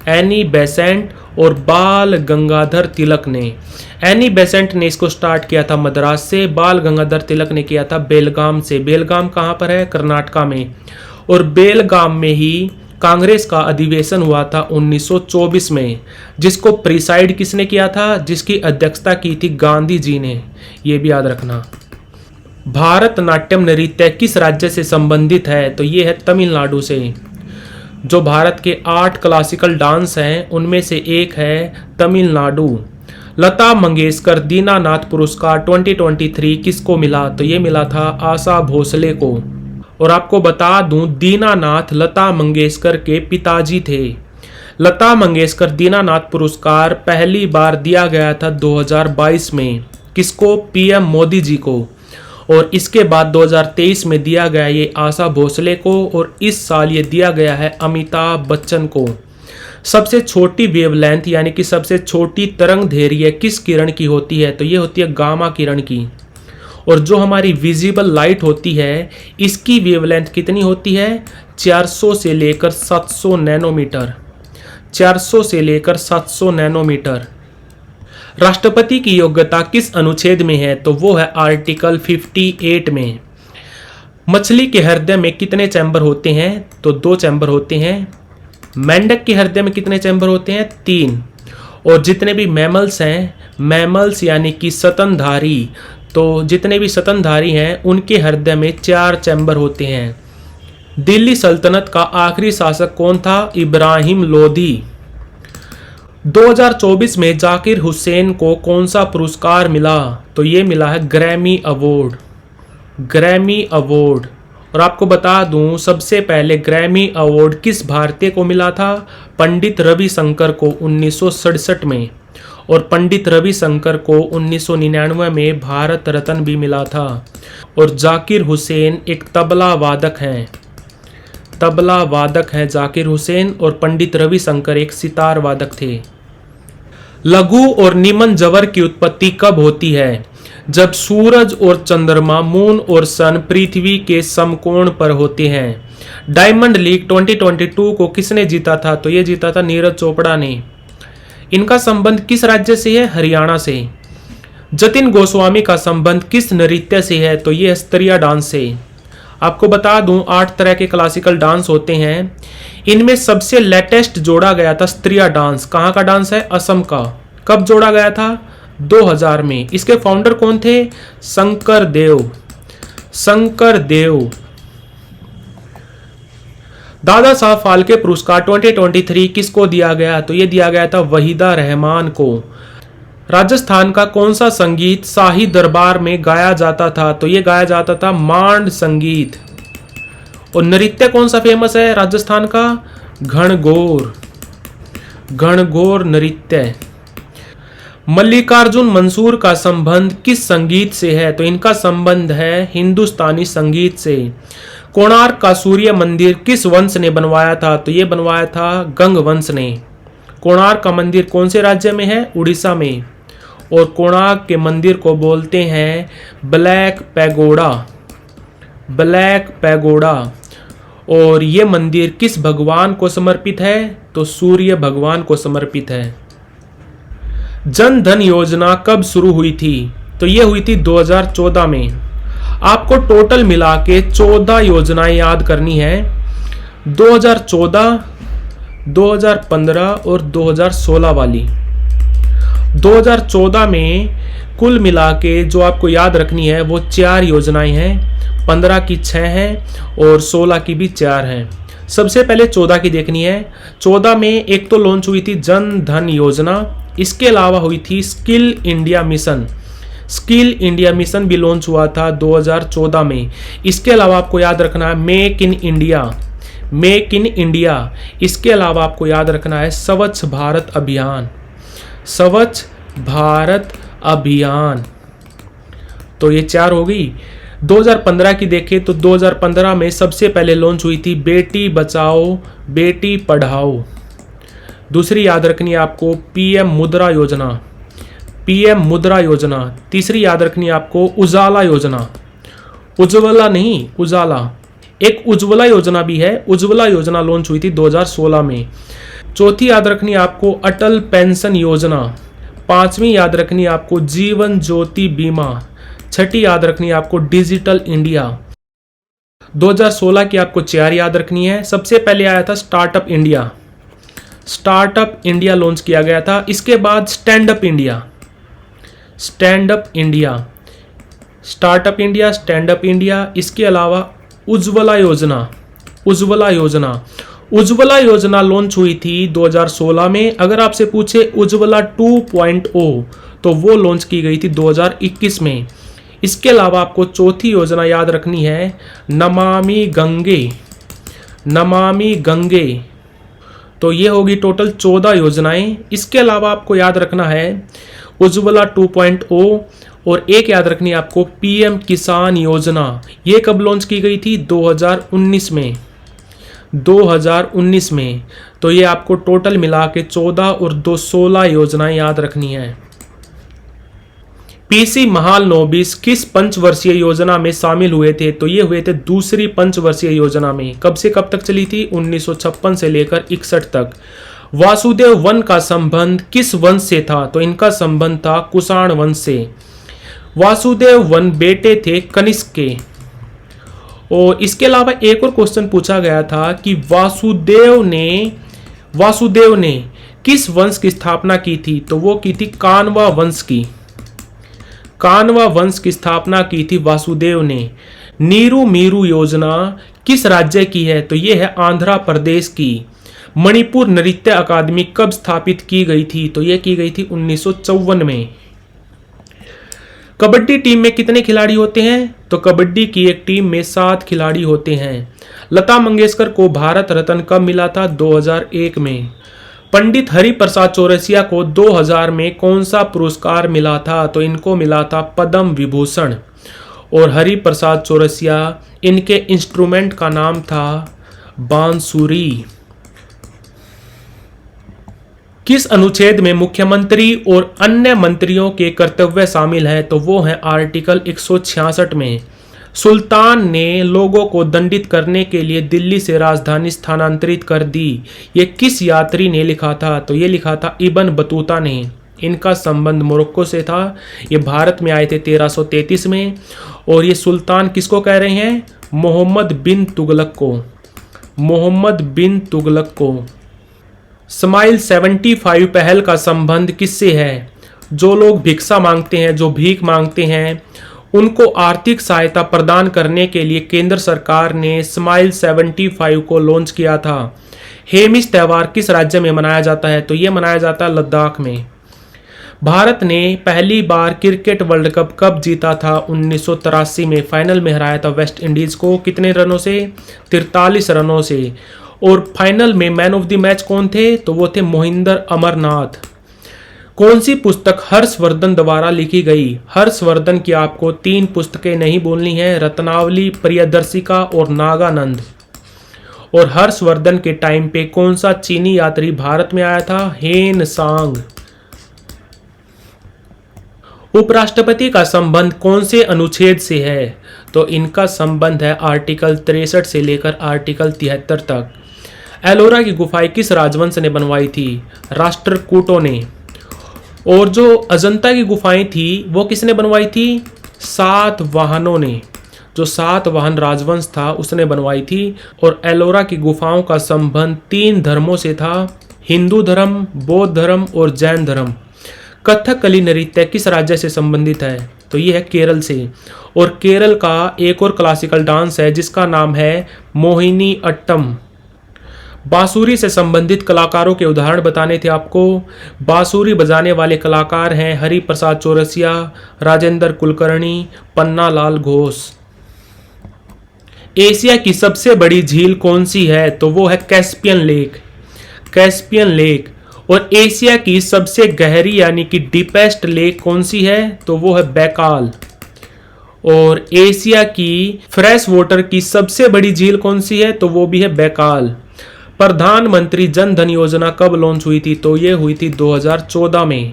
एनी बेसेंट और बाल गंगाधर तिलक ने। एनी बेसेंट ने इसको स्टार्ट किया था मद्रास से, बाल गंगाधर तिलक ने किया था बेलगाम से। बेलगाम कहाँ पर है? कर्नाटका में। और बेलगाम में ही कांग्रेस का अधिवेशन हुआ था 1924 में, जिसको प्रिसाइड किसने किया था? जिसकी अध्यक्षता की थी गांधी जी ने। ये भी याद रखना। भारतनाट्यम नृत्य किस राज्य से संबंधित है? तो ये है तमिलनाडु से। जो भारत के 8 क्लासिकल डांस हैं उनमें से एक है तमिलनाडु। लता मंगेशकर दीनानाथ पुरस्कार 2023 किसको मिला? तो ये मिला था आशा भोसले को। और आपको बता दूं, दीनानाथ लता मंगेशकर के पिताजी थे। लता मंगेशकर दीनानाथ पुरस्कार पहली बार दिया गया था 2022 में। किसको? पीएम मोदी जी को। और इसके बाद 2023 में दिया गया ये आशा भोसले को, और इस साल ये दिया गया है अमिताभ बच्चन को। सबसे छोटी वेवलेंथ यानी कि सबसे छोटी तरंग दैर्घ्य किस किरण की होती है? तो ये होती है गामा किरण की। और जो हमारी विजिबल लाइट होती है इसकी वेवलेंथ कितनी होती है? 400 से लेकर 700 नैनोमीटर। 400 से लेकर 700 नैनोमीटर। राष्ट्रपति की योग्यता किस अनुच्छेद में है? तो वो है आर्टिकल 58 में। मछली के हृदय में कितने चैम्बर होते हैं? तो 2 चैम्बर होते हैं। मेंढक के हृदय में कितने चैम्बर होते हैं? 3। और जितने भी मैमल्स हैं, मैमल्स यानी कि स्तनधारी, तो जितने भी स्तनधारी हैं उनके हृदय में 4 चैम्बर होते हैं। दिल्ली सल्तनत का आखिरी शासक कौन था? इब्राहिम लोधी। 2024 में जाकिर हुसैन को कौन सा पुरस्कार मिला? तो ये मिला है ग्रैमी अवार्ड। Grammy award. और आपको बता दूं, सबसे पहले ग्रैमी अवार्ड किस भारतीय को मिला था? पंडित रविशंकर को 1967 में। और पंडित रविशंकर को 1999 में भारत रत्न भी मिला था। और जाकिर हुसैन एक तबला वादक हैं। तबला वादक हैं जाकिर हुसैन, और पंडित रविशंकर एक सितार वादक थे। लघु और निमन जवर की उत्पत्ति कब होती है? जब सूरज और चंद्रमा, मून और सन पृथ्वी के समकोण पर होते हैं। डायमंड लीग 2022 को किसने जीता था? तो ये जीता था नीरज चोपड़ा ने। इनका संबंध किस राज्य से है? हरियाणा से। जतिन गोस्वामी का संबंध किस नृत्य से है? तो ये स्त्रिया डांस से। आपको बता दूं, 8 तरह के क्लासिकल डांस होते हैं। इनमें सबसे लेटेस्ट जोड़ा गया था स्त्रिया डांस। कहाँ का डांस है? असम का। कब जोड़ा गया था? 2000 में। इसके फाउंडर कौन थे? शंकर देव। शंकर देव। दादा साहब फाल्के पुरस्कार 2023 किसको दिया गया? तो ये दिया गया था वहीदा रहमान को। राजस्थान का कौन सा संगीत शाही दरबार में गाया जाता था? तो ये गाया जाता था मांड संगीत। और नृत्य कौन सा फेमस है राजस्थान का? घनघोर। घनघोर नृत्य। मल्लिकार्जुन मंसूर का संबंध किस संगीत से है? तो इनका संबंध है हिंदुस्तानी संगीत से। कोणार्क का सूर्य मंदिर किस वंश ने बनवाया था? तो ये बनवाया था गंग वंश ने। कोणार्क का मंदिर कौन से राज्य में है? उड़ीसा में। और कोणार्क के मंदिर को बोलते हैं ब्लैक पैगोडा। Black pagoda. और ये मंदिर किस भगवान को समर्पित है? तो सूर्य भगवान को समर्पित है। जन धन योजना कब शुरू हुई थी? तो ये हुई थी 2014 में। आपको टोटल मिला के 14 योजनाएं याद करनी है। 2014, 2015 और 2016 वाली। 2014 में कुल मिला के जो आपको याद रखनी है वो 4 योजनाएं हैं। 15 की 6 हैं और 16 की भी 4 हैं। सबसे पहले 14 की देखनी है। 14 में एक तो लॉन्च हुई थी जन धन योजना। इसके अलावा हुई थी skill India mission. Skill India mission भी लॉन्च हुआ था 2014 में। इसके अलावा आपको याद रखना है make in India. Make in India. इसके अलावा आपको याद रखना है स्वच्छ भारत अभियान। स्वच्छ भारत अभियान। तो ये 4 हो गई। 2015 की देखें तो 2015 में सबसे पहले लॉन्च हुई थी बेटी बचाओ बेटी पढ़ाओ। दूसरी याद रखनी है आपको पीएम मुद्रा योजना। पीएम मुद्रा योजना। तीसरी याद रखनी है आपको उजाला योजना, उज्ज्वला नहीं उजाला। एक उज्ज्वला योजना भी है, उज्ज्वला योजना लॉन्च हुई थी 2016 में। चौथी याद रखनी है आपको अटल पेंशन योजना। पांचवी याद रखनी है आपको जीवन ज्योति बीमा। छठी याद रखनी है आपको डिजिटल इंडिया। 2016 की आपको 4 याद रखनी है। सबसे पहले आया था startup India, startup India launch किया गया था। इसके बाद stand up India, stand up India, startup India, stand up India. इसके अलावा उज्ज्वला योजना, उज्ज्वला योजना, उज्ज्वला योजना लॉन्च हुई थी 2016 में। अगर आपसे पूछे उज्ज्वला 2.0 तो वो लॉन्च की गई थी 2021 में। इसके अलावा आपको चौथी योजना याद रखनी है नमामि गंगे, नमामि गंगे। तो ये होगी टोटल 14 योजनाएं। इसके अलावा आपको याद रखना है उज्ज्वला 2.0 और एक याद रखनी है आपको पीएम किसान योजना। ये कब लॉन्च की गई थी? 2019 में, 2019 में। तो ये आपको टोटल मिला के 14 और 2 16 योजनाएं याद रखनी है। पीसी महालनोबिस किस पंचवर्षीय योजना में शामिल हुए थे? तो ये हुए थे दूसरी पंचवर्षीय योजना में। कब से कब तक चली थी? 1956 से लेकर 61 तक। वासुदेव वन का संबंध किस वंश से था? तो इनका संबंध था कुषाण वंश से। वासुदेव वन बेटे थे कनिष्क के। और इसके अलावा एक और क्वेश्चन पूछा गया था कि वासुदेव ने किस वंश की स्थापना की थी? तो वो की थी कान्वा वंश की, कान्वा वंश की स्थापना की थी वासुदेव ने। नीरू मीरू योजना किस राज्य की है? तो ये है आंध्र प्रदेश की। मणिपुर नृत्य अकादमी कब स्थापित की गई थी? तो ये की गई थी 1954 में। कबड्डी टीम में कितने खिलाड़ी होते हैं? तो कबड्डी की एक टीम में 7 खिलाड़ी होते हैं। लता मंगेशकर को भारत रत्न कब मिला था? 2001 में। पंडित हरि प्रसाद चौरसिया को 2000 में कौन सा पुरस्कार मिला था? तो इनको मिला था पद्म विभूषण। और हरि प्रसाद चौरसिया, इनके इंस्ट्रूमेंट का नाम था बांसुरी। किस अनुच्छेद में मुख्यमंत्री और अन्य मंत्रियों के कर्तव्य शामिल हैं? तो वो है आर्टिकल 166 में। सुल्तान ने लोगों को दंडित करने के लिए दिल्ली से राजधानी स्थानांतरित कर दी। ये किस यात्री ने लिखा था? तो ये लिखा था इब्न बतूता ने। इनका संबंध मोरक्को से था। ये भारत में आए थे 1333 में। और ये सुल्तान किसको कह रहे हैं? मोहम्मद बिन तुगलक को, मोहम्मद बिन तुगलक को। स्माइल 75 पहल का संबंध किससे है? जो लोग भिक्षा मांगते हैं, जो भीख मांगते हैं, उनको आर्थिक सहायता प्रदान करने के लिए केंद्र सरकार ने स्माइल 75 को लॉन्च किया था। हेमिस त्यौहार किस राज्य में मनाया जाता है? तो ये मनाया जाता है लद्दाख में। भारत ने पहली बार क्रिकेट वर्ल्ड कप कब जीता था? 1983 में। फाइनल में हराया था वेस्ट इंडीज को। कितने रनों से? 43 रनों से। और फाइनल में मैन ऑफ द मैच कौन थे? तो वो थे मोहिंदर अमरनाथ। कौन सी पुस्तक हर्षवर्धन द्वारा लिखी गई? हर्षवर्धन की आपको 3 पुस्तकें नहीं बोलनी है, रत्नावली, प्रियदर्शिका और नागानंद। और हर्षवर्धन के टाइम पे कौन सा चीनी यात्री भारत में आया था? हेन सांग। उपराष्ट्रपति का संबंध कौन से अनुच्छेद से है? तो इनका संबंध है आर्टिकल 63 से लेकर आर्टिकल 73 तक। एलोरा की गुफाएं किस राजवंश ने बनवाई थी? राष्ट्रकूटों ने। और जो अजंता की गुफाएं थी वो किसने बनवाई थी? सातवाहनों ने। जो सातवाहन राजवंश था उसने बनवाई थी। और एलोरा की गुफाओं का संबंध 3 धर्मों से था, हिंदू धर्म, बौद्ध धर्म और जैन धर्म। कथकली नृत्य किस राज्य से संबंधित है? तो ये है केरल से। और केरल का एक और क्लासिकल डांस है जिसका नाम है मोहिनी अट्टम। बांसुरी से संबंधित कलाकारों के उदाहरण बताने थे आपको। बांसुरी बजाने वाले कलाकार हैं हरि प्रसाद चौरसिया, राजेंद्र कुलकर्णी, पन्ना लाल घोष। एशिया की सबसे बड़ी झील कौन सी है? तो वो है कैस्पियन लेक, कैस्पियन लेक। और एशिया की सबसे गहरी यानी कि डीपेस्ट लेक कौन सी है? तो वो है बैकाल। और एशिया की फ्रेश वाटर की सबसे बड़ी झील कौन सी है? तो वो भी है बैकाल। प्रधानमंत्री जन धन योजना कब लॉन्च हुई थी? तो ये हुई थी 2014 में।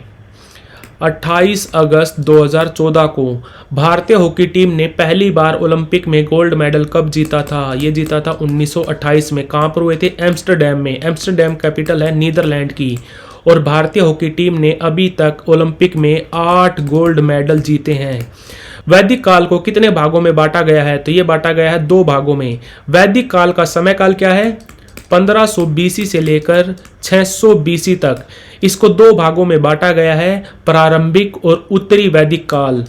28 अगस्त 2014 को भारतीय हॉकी टीम ने पहली बार ओलंपिक में गोल्ड मेडल कब जीता था? ये जीता था 1928 में। कहाँ पर हुए थे? एम्स्टरडेम में। एम्स्टरडेम कैपिटल है नीदरलैंड की। और भारतीय हॉकी टीम ने अभी तक ओलंपिक में 8 गोल्ड मेडल जीते हैं। वैदिक काल को कितने भागों में बांटा गया है? तो ये बांटा गया है 2 भागों में। वैदिक काल का समय काल क्या है? 1500 बीसी से लेकर 600 बीसी तक। इसको 2 भागों में बांटा गया है, प्रारंभिक और उत्तरी वैदिक काल।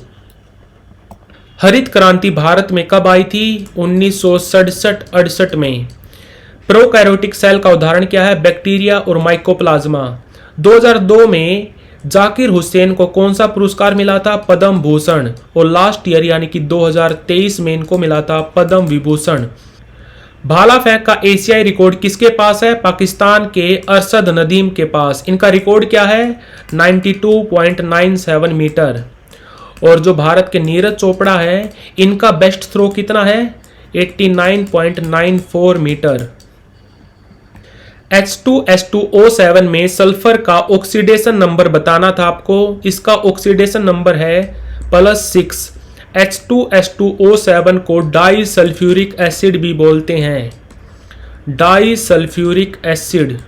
हरित क्रांति भारत में कब आई थी? 1967-68 में। प्रोकैरियोटिक सेल का उदाहरण क्या है? बैक्टीरिया और माइकोप्लाज्मा। 2002 में जाकिर हुसैन को कौन सा पुरस्कार मिला था? पद्म भूषण। और लास्ट ईयर यानी कि 2023 में इनको मिला था पद्म विभूषण। भाला फेंक का एशियाई रिकॉर्ड किसके पास है? पाकिस्तान के अरशद नदीम के पास। इनका रिकॉर्ड क्या है? 92.97 मीटर। और जो भारत के नीरज चोपड़ा है, इनका बेस्ट थ्रो कितना है? 89.94 मीटर। H2SO7 में सल्फर का ऑक्सीडेशन नंबर बताना था आपको। इसका ऑक्सीडेशन नंबर है +6। H2SO7 को डाई सल्फ्यूरिक एसिड भी बोलते हैं। Disulphuric acid.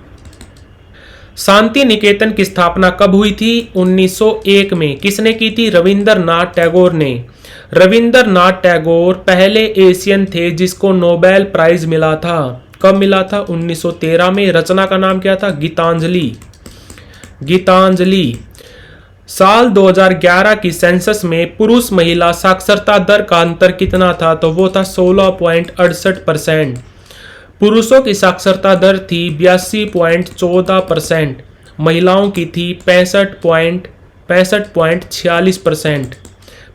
Shantiniketan की स्थापना कब हुई थी? 1901 में। किसने की थी? रविंद्रनाथ टैगोर ने। रविंद्रनाथ टैगोर पहले एशियन थे जिसको नोबेल प्राइज मिला था। कब मिला था? 1913 में। रचना का नाम क्या था? गीतांजलि। गीतांजलि। साल 2011 की सेंसस में पुरुष महिला साक्षरता दर का अंतर कितना था? तो वो था 16.68%। पुरुषों की साक्षरता दर थी 82.14%। महिलाओं की थी 65.46%।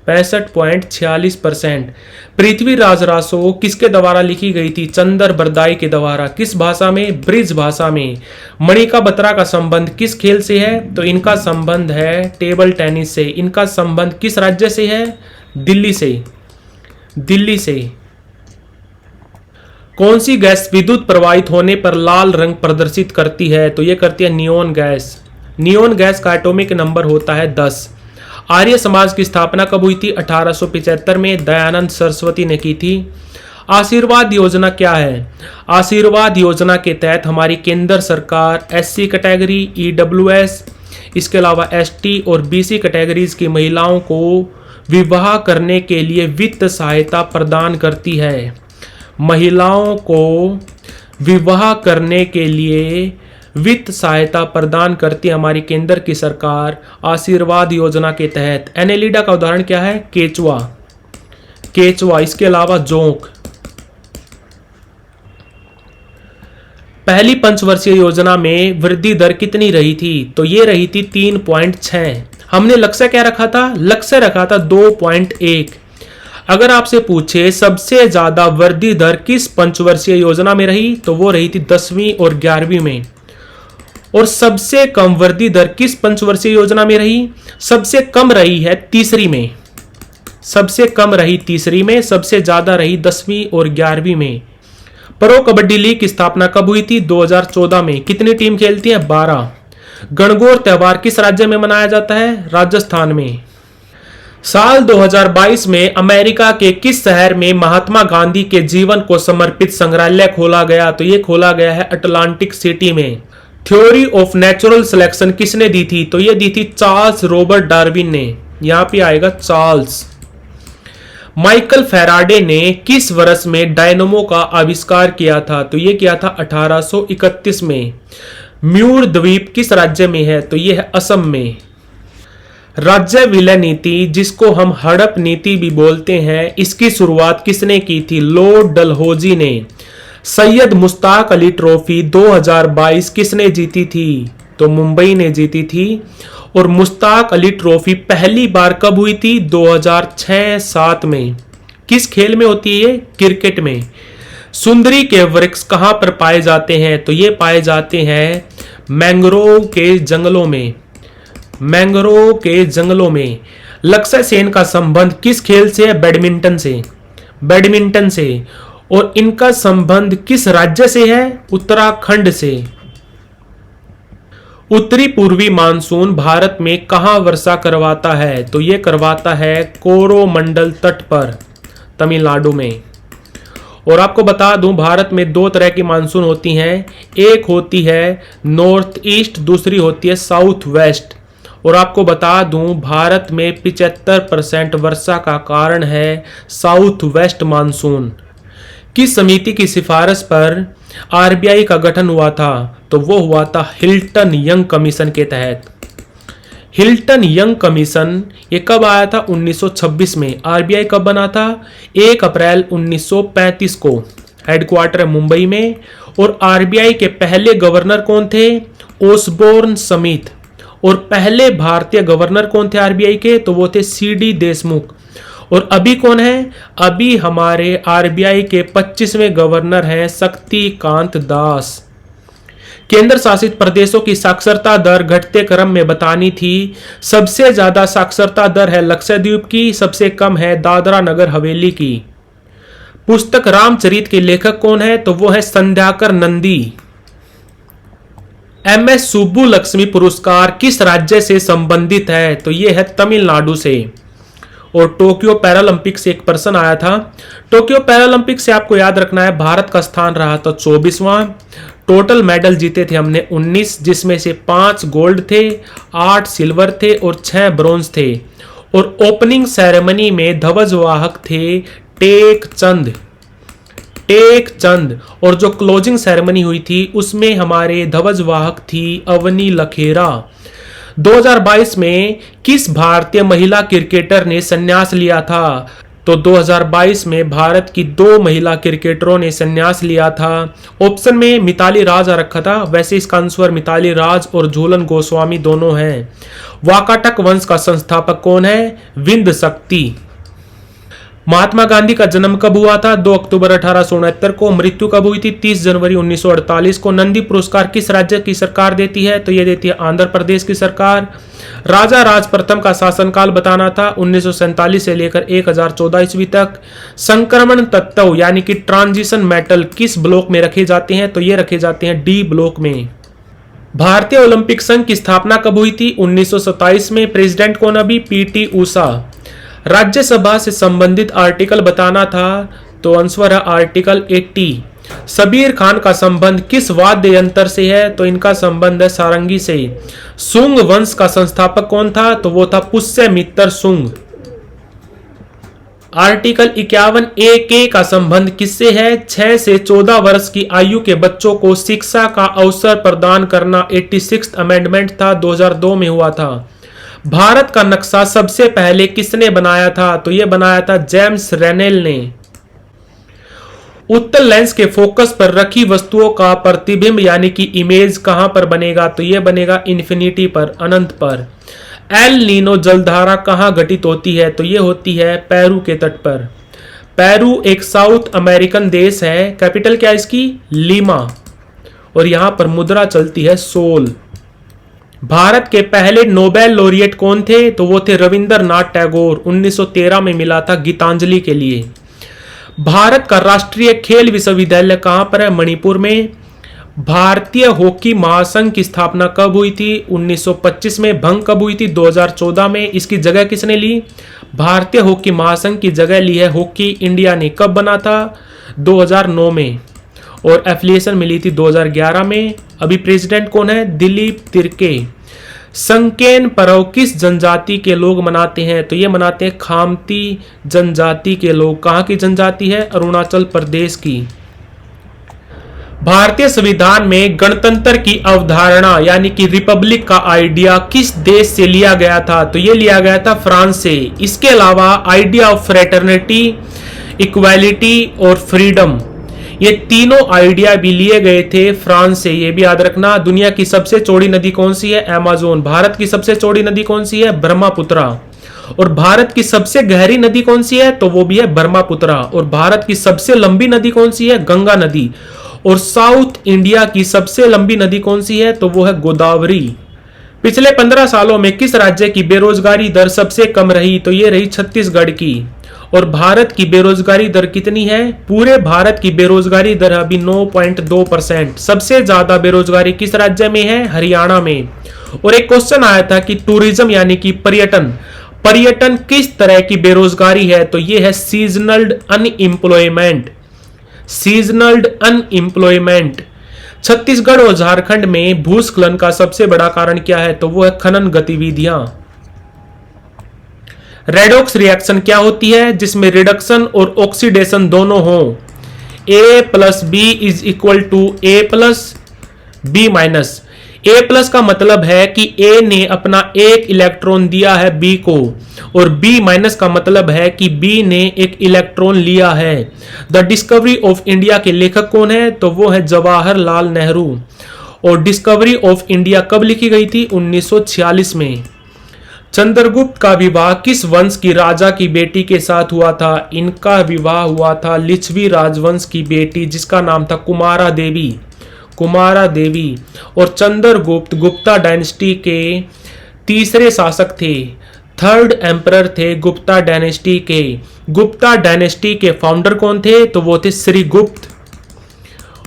65.46%। पृथ्वीराज रासो किसके द्वारा लिखी गई थी? चंदर बरदाई के द्वारा। किस भाषा में? ब्रिज भाषा में। मणिका बत्रा का संबंध किस खेल से है? तो इनका संबंध है टेबल टेनिस से। इनका संबंध किस राज्य से है? दिल्ली से। दिल्ली से। कौन सी गैस विद्युत प्रवाहित होने पर लाल रंग प्रदर्शित करती है? तो ये करती है नियोन गैस। नियोन गैस का एटॉमिक नंबर होता है 10। आर्य समाज की स्थापना कब हुई थी? 1875 में। दयानंद सरस्वती ने की थी। आशीर्वाद योजना क्या है? आशीर्वाद योजना के तहत हमारी केंद्र सरकार SC कैटेगरी, EWS, इसके अलावा ST और BC कैटेगरीज की महिलाओं को विवाह करने के लिए वित्त सहायता प्रदान करती है। महिलाओं को विवाह करने के लिए वित्त सहायता प्रदान करती है हमारी केंद्र की सरकार आशीर्वाद योजना के तहत। एनेलिडा का उदाहरण क्या है? केचुआ। केचुआ। इसके अलावा जोंक। पहली पंचवर्षीय योजना में वृद्धि दर कितनी रही थी? तो ये रही थी 3.6। हमने लक्ष्य क्या रखा था? लक्ष्य रखा था 2.1। अगर आपसे पूछे सबसे ज्यादा वृद्धि दर किस पंचवर्षीय योजना में रही, तो वो रही थी 10वीं और 11वीं में। और सबसे कम वृद्धि दर किस पंचवर्षीय योजना में रही? सबसे कम रही है तीसरी में। सबसे कम रही तीसरी में, सबसे ज्यादा रही 10वीं और 11वीं में। प्रो कबड्डी लीग की स्थापना कब हुई थी? 2014 में। कितनी टीम खेलती है? 12। गणगौर त्योहार किस राज्य में मनाया जाता है? राजस्थान में। साल 2022 में अमेरिका के किस शहर में महात्मा गांधी के जीवन को समर्पित संग्रहालय खोला गया? तो यह खोला गया है अटलांटिक सिटी में। थ्योरी ऑफ नेचुरल सिलेक्शन किसने दी थी? तो यह दी थी चार्ल्स रॉबर्ट डार्विन ने। यहां पे आएगा चार्ल्स। माइकल फैराडे ने किस वर्ष में डायनमो का आविष्कार किया था? तो यह किया था 1831 में। म्यूर द्वीप किस राज्य में है? तो यह है असम में। राज्य विलय नीति, जिसको हम हड़प नीति भी बोलते हैं, इसकी शुरुआत किसने की थी? लॉर्ड डलहौजी ने। सैयद मुश्ताक अली ट्रॉफी 2022 किसने जीती थी? तो मुंबई ने जीती थी। और मुश्ताक अली ट्रॉफी पहली बार कब हुई थी? 2006-07 में। किस खेल में होती है? क्रिकेट में। सुंदरी के वृक्ष कहां पर पाए जाते हैं? तो ये पाए जाते हैं मैंग्रोव के जंगलों में। मैंग्रोव के जंगलों में। लक्ष्य सेन का संबंध किस खेल से है? बैडमिंटन से। बैडमिंटन से। और इनका संबंध किस राज्य से है? उत्तराखंड से। उत्तरी पूर्वी मानसून भारत में कहाँ वर्षा करवाता है? तो ये करवाता है कोरोमंडल तट पर, तमिलनाडु में। और आपको बता दूं, भारत में दो तरह की मानसून होती हैं, एक होती है नॉर्थ ईस्ट, दूसरी होती है साउथ वेस्ट। और आपको बता दूं, भारत में 75% वर्षा का कारण है साउथ वेस्ट मानसून। किस समिति की सिफारिश पर आरबीआई का गठन हुआ था? तो वो हुआ था हिल्टन यंग कमीशन के तहत। हिल्टन यंग कमीशन ये कब आया था? 1926 में। आरबीआई कब बना था? 1 अप्रैल 1935 को। हेडक्वार्टर है मुंबई में। और आरबीआई के पहले गवर्नर कौन थे? ओसबोर्न समित। और पहले भारतीय गवर्नर कौन थे आरबीआई के? तो वो थे सीडी देशमुख। और अभी कौन है? अभी हमारे आरबीआई के 25वें गवर्नर हैं शक्तिकांत दास। केंद्र शासित प्रदेशों की साक्षरता दर घटते क्रम में बतानी थी। सबसे ज्यादा साक्षरता दर है लक्षद्वीप की, सबसे कम है दादरा नगर हवेली की। पुस्तक रामचरित के लेखक कौन है? तो वो है संध्याकर नंदी। एमएस सुब्बुलक्ष्मी पुरस्कार किस राज्य से संबंधित है? तो ये है तमिलनाडु से। और टोक्यो पैरालंपिक से एक पर्सन आया था। टोक्यो पैरालंपिक से आपको याद रखना है, भारत का स्थान रहा था 24वां। टोटल मेडल जीते थे हमने 19, जिसमें से 5 गोल्ड थे, 8 सिल्वर थे और 6 ब्रोंज थे। और ओपनिंग सेरेमनी में ध्वजवाहक थे टेक चंद। और जो क्लोजिंग सेरेमनी हुई थी उसमें हमारे ध्वजवाहक थी अवनी लखेरा। 2022 में किस भारतीय महिला क्रिकेटर ने संन्यास लिया था? तो 2022 में भारत की 2 महिला क्रिकेटरों ने संन्यास लिया था। ऑप्शन में मिताली राज आ रखा था, वैसे इसका आंसर मिताली राज और झूलन गोस्वामी दोनों हैं। वाकाटक वंश का संस्थापक कौन है? विंध्य शक्ति। महात्मा गांधी का जन्म कब हुआ था? 2 अक्टूबर 1869 को। मृत्यु कब हुई थी? 30 जनवरी 1948 को। नंदी पुरस्कार किस राज्य की सरकार देती है? तो यह देती है आंध्र प्रदेश की सरकार। राजा राज प्रथम का शासनकाल बताना था 1947 से लेकर 1014 ईस्वी तक। संक्रमण तत्व यानी कि ट्रांजिशन मेटल किस ब्लॉक में रखे जाते हैं? तो ये रखे जाते हैं डी ब्लॉक में। भारतीय ओलंपिक संघ की स्थापना कब हुई थी? 1927 में। प्रेसिडेंट कौन अभी? पीटी उषा। राज्यसभा से संबंधित आर्टिकल बताना था, तो आंसर है आर्टिकल 80। सबीर खान का संबंध किस वाद्य यंत्र से है? तो इनका संबंध है सारंगी से। सुंग वंश का संस्थापक कौन था? तो वो था पुष्यमित्र सुंग। आर्टिकल 51A के का संबंध किससे है? 6 से 14 वर्ष की आयु के बच्चों को शिक्षा का अवसर प्रदान करना 86th अमेंडमेंट था, 2002 में हुआ था। भारत का नक्शा सबसे पहले किसने बनाया था? तो यह बनाया था जेम्स रेनेल ने। उत्तल लेंस के फोकस पर रखी वस्तुओं का प्रतिबिंब यानी कि इमेज कहां पर बनेगा? तो यह बनेगा इन्फिनिटी पर, अनंत पर। एल नीनो जलधारा कहां घटित होती है? तो यह होती है पेरू के तट पर। पेरू एक साउथ अमेरिकन देश है। कैपिटल क्या है इसकी? लीमा। और यहां पर मुद्रा चलती है सोल। भारत के पहले नोबेल लॉरिएट कौन थे? तो वो थे रविंद्रनाथ टैगोर। 1913 में मिला था गीतांजलि के लिए। भारत का राष्ट्रीय खेल विश्वविद्यालय कहां पर है? मणिपुर में। भारतीय हॉकी महासंघ की स्थापना कब हुई थी? 1925 में। भंग कब हुई थी? 2014 में। इसकी जगह किसने ली? भारतीय हॉकी महासंघ की जगह ली है हॉकी इंडिया ने। कब बना था? 2009 में। और एफिलिएशन मिली थी 2011 में। अभी प्रेसिडेंट कौन है? दिलीप तिर्के। संकेन पर्व किस जनजाति के लोग मनाते हैं? तो ये मनाते हैं खामती जनजाति के लोग। कहां की जनजाति है? अरुणाचल प्रदेश की। भारतीय संविधान में गणतंत्र की अवधारणा यानी कि रिपब्लिक का आइडिया किस देश से लिया गया था? तो ये लिया गया था फ्रांस से। इसके अलावा आइडिया ऑफ फ्रेटर्निटी, इक्वालिटी और फ्रीडम, ये तीनों आइडिया भी लिए गए थे फ्रांस से। ये भी याद रखना। दुनिया की सबसे चौड़ी नदी कौन सी है? अमेज़न। भारत की सबसे चौड़ी नदी कौन सी है? ब्रह्मपुत्रा। और भारत की सबसे गहरी नदी कौन सी है? तो वो भी है ब्रह्मपुत्रा। और भारत की सबसे लंबी नदी कौन सी है? गंगा नदी। और साउथ इंडिया की सबसे लंबी नदी कौन सी है? तो वो है गोदावरी। पिछले 15 सालों में किस राज्य की बेरोजगारी दर सबसे कम रही? तो ये रही छत्तीसगढ़ की। और भारत की बेरोजगारी दर कितनी है? पूरे भारत की बेरोजगारी दर अभी 9.2%। सबसे ज्यादा बेरोजगारी किस राज्य में है? हरियाणा में। और एक क्वेश्चन आया था कि टूरिज्म यानी कि पर्यटन किस तरह की बेरोजगारी है? तो ये है seasonal unemployment. Seasonal unemployment. Chhattisgarh और झारखंड में भूस्खलन का सबसे बड़ा कारण क्या है? तो वो है खनन गतिविधियां। रेडॉक्स रिएक्शन क्या होती है? जिसमें रिडक्शन और ऑक्सीडेशन दोनों हो। A+B is equal to A+B-। A+ का मतलब है कि A ने अपना एक इलेक्ट्रॉन दिया है B को, और B- का मतलब है कि B ने एक इलेक्ट्रॉन लिया है। द डिस्कवरी ऑफ इंडिया के लेखक कौन है? तो वो है जवाहरलाल नेहरू। और डिस्कवरी ऑफ इंडिया कब लिखी गई थी? 1946 में। चंद्रगुप्त का विवाह किस वंश की राजा की बेटी के साथ हुआ था? इनका विवाह हुआ था लिच्छवी राजवंश की बेटी, जिसका नाम था कुमारा देवी। कुमारा देवी। और चंद्रगुप्त गुप्ता डायनेस्टी के तीसरे शासक थे, थर्ड एम्परर थे गुप्ता डायनेस्टी के। गुप्ता डायनेस्टी के फाउंडर कौन थे? तो वो थे श्रीगुप्त।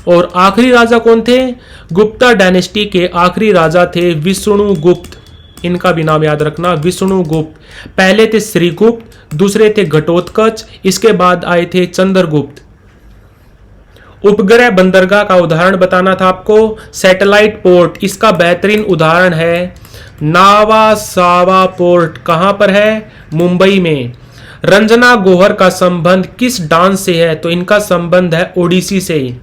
और आखिरी राजा कौन थे? गुप्ता डायनेस्टी के आखिरी राजा थे विष्णुगुप्त। इनका भी नाम याद रखना, विष्णुगुप्त। पहले थे श्रीगुप्त, दूसरे थे घटोत्कच, इसके बाद आए थे चंद्रगुप्त। उपग्रह बंदरगाह का उदाहरण बताना था आपको। सैटेलाइट पोर्ट, इसका बेहतरीन उदाहरण है नावासावा पोर्ट। कहां पर है? मुंबई में। रंजना गोहर का संबंध किस डांस से है? तो इनका संबंध है ओडिसी से।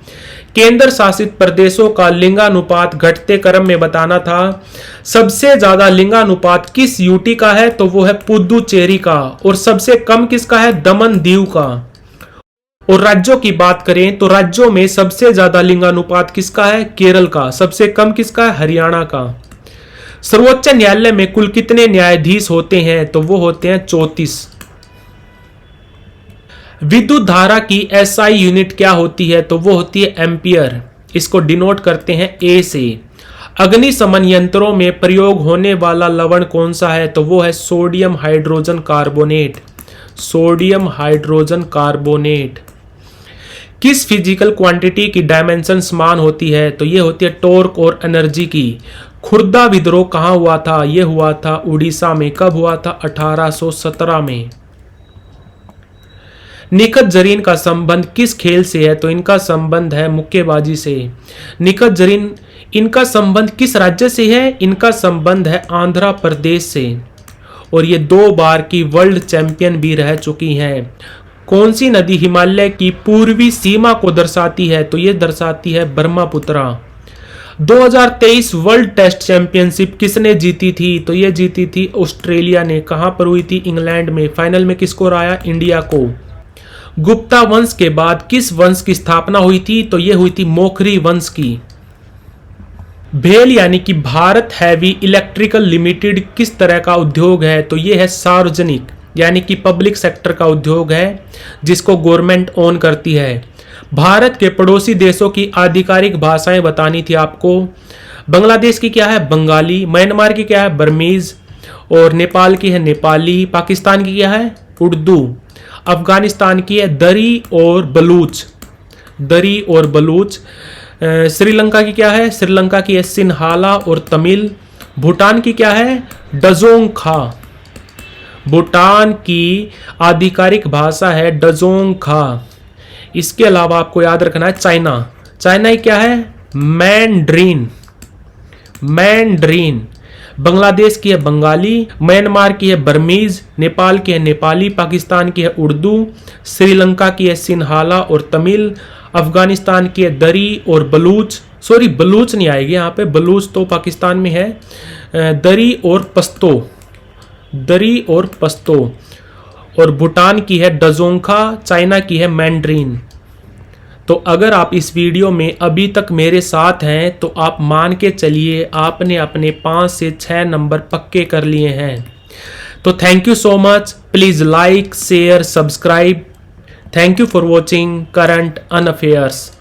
केंद्र शासित प्रदेशों का लिंगानुपात घटते क्रम में बताना था। सबसे ज्यादा लिंगानुपात किस यूटी का है? तो वो है पुदुचेरी का। और सबसे कम किसका है? दमन दीव का। और राज्यों की बात करें तो राज्यों में सबसे ज्यादा लिंगानुपात किसका है? केरल का। सबसे कम किसका है? हरियाणा का। सर्वोच्च न्यायालय में कुल कितने न्यायाधीश होते हैं? तो वो होते हैं 34। विद्युत धारा की एसआई यूनिट क्या होती है? तो वो होती है एम्पियर। इसको डिनोट करते हैं ए से। अग्निशमन यंत्रों में प्रयोग होने वाला लवण कौन सा है? तो वो है sodium hydrogen carbonate. Sodium hydrogen carbonate. किस फिजिकल क्वांटिटी की डायमेंशन समान होती है? तो ये होती है टॉर्क और एनर्जी की। खुर्दा विद्रोह कहां हुआ था? ये हुआ था उड़ीसा में। कब हुआ था? 1817 में। निखत जरीन का संबंध किस खेल से है? तो इनका संबंध है मुक्केबाजी से। निखत जरीन, इनका संबंध किस राज्य से है? इनका संबंध है आंध्र प्रदेश से। और ये 2 बार की वर्ल्ड चैंपियन भी रह चुकी हैं। कौन सी नदी हिमालय की पूर्वी सीमा को दर्शाती है? तो ये दर्शाती है ब्रह्मपुत्रा। 2023 वर्ल्ड टेस्ट चैंपियनशिप किसने जीती थी? तो ये जीती थी ऑस्ट्रेलिया ने। कहां पर हुई थी? इंग्लैंड में। फाइनल में किसको हराया? इंडिया को। गुप्ता वंश के बाद किस वंश की स्थापना हुई थी? तो ये हुई थी मोखरी वंश की। भेल यानी कि भारत हैवी इलेक्ट्रिकल लिमिटेड किस तरह का उद्योग है? तो ये है सार्वजनिक यानी कि पब्लिक सेक्टर का उद्योग है, जिसको गवर्नमेंट ओन करती है। भारत के पड़ोसी देशों की आधिकारिक भाषाएं बतानी थी आपको। बांग्लादेश की क्या है? बंगाली। म्यांमार की क्या है? बर्मीज। और नेपाल की है नेपाली। पाकिस्तान की क्या है? उर्दू। अफगानिस्तान की है दरी और बलूच। दरी और बलूच। श्रीलंका की क्या है? श्रीलंका की है सिन्हाला और तमिल। भूटान की क्या है? डजोंगखा। भूटान की आधिकारिक भाषा है डजोंगखा। इसके अलावा आपको याद रखना है चाइना। चाइना की क्या है? मैंड्रीन। मैंड्रीन। बांग्लादेश की है बंगाली। म्यांमार की है बर्मीज। नेपाल की है नेपाली। पाकिस्तान की है उर्दू। श्रीलंका की है सिन्हाला और तमिल। अफगानिस्तान की है दरी और बलूच। सॉरी, बलूच नहीं आएगी यहाँ पे, बलूच तो पाकिस्तान में है। दरी और पश्तो। दरी और पश्तो। और भूटान की है डजोंगखा। चाइना की है मैंड्रीन। तो अगर आप इस वीडियो में अभी तक मेरे साथ हैं तो आप मान के चलिए आपने अपने 5 से 6 नंबर पक्के कर लिए हैं। तो thank you so much. Please like, share, subscribe. Thank you for watching current अनअफेयर्स।